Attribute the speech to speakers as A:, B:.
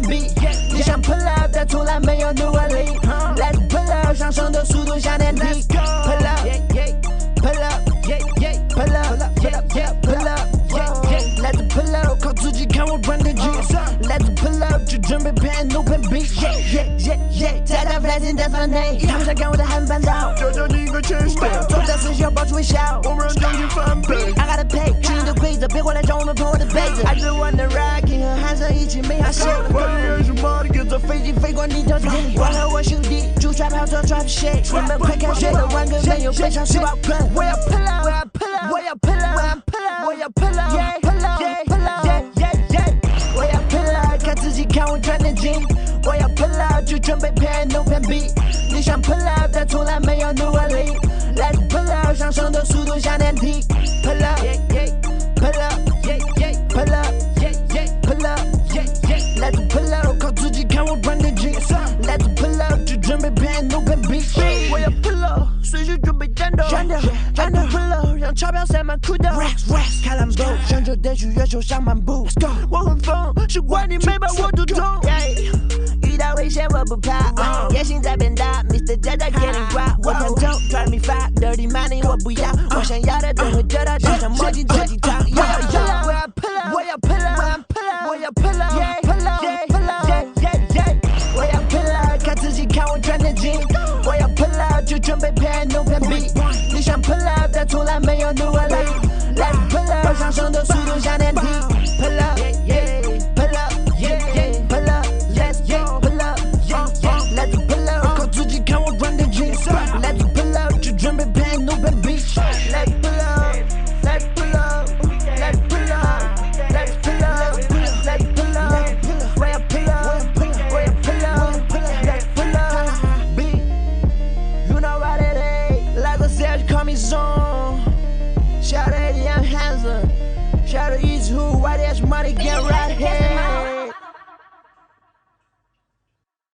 A: beat，你想 pull up， 但从来没有努过力。Let's pull up， 上升的速度像电梯。Pull up，pull up，pull up，pull up，Let's pull up， 靠自己看我转的 G。Let's pull up， 就准备 pen open beat。在他 flexing that's my name， 他们想看我的韩版岛，
B: 教教你一个 chest step，
A: 总在思想保持微笑，
B: 我们让将军翻倍。
A: I gotta pay， 去你的规则，别过来让我们碰我的杯子。I just wanna rock， 和韩生一起没好笑。
B: 我也是马里克，
A: 坐飞机飞过你头顶，我和我兄弟就甩跑车 drop shit， 你们快看谁的玩个没有非常是爆喷。我要 pull up， 我要 pull up， 我要 pull up， 我要 pull up，pull up，我要 pull up， 看自己看我转的紧。我要 pull up， 就准备 pen open beat。你想 pull up， 但从来没有努过力。Let's pull up， 上升的速度像电梯。Pull up，pull up，pull up，pull up，Let's pull up， 靠自己看我转的紧。Let's pull up， 就准备 pen open beat。我要 pull up， 随时准备战斗。pull up， 让钞票塞满裤兜。开朗步，享受得去月球上漫步。我很疯，是怪你没把我读通。遇到危险我不怕，野心在变大 ，Mr. 家在给你挂。我想走 ，Drive me far，Dirty money 我不要，我想要的都会得到，就像墨镜做鸡汤。我要 pull up， 我要 pull up， 我要 pull up，pull up，我要 pull up， 看自己看我转的紧。我要 pull up， 就准备 pen open beat。你想 pull up， 但从来没有努过力。Let's pull up， 上升的速度像电梯。Pull up，pull up，pull up，Let's pull up，Let's pull up， 靠自己看我转的紧。Let's pull up， 就准备 pen open beat。Let's pull up，Let's pull up，Let's pull up，Let's pull up，Let's pull up， 我要 pull up， 我要 pull up，Let's pull up，beat，you know what it is，like I said， call me zone。Shout out to Young Hanson, shout out to East Who, white ass money, get right here.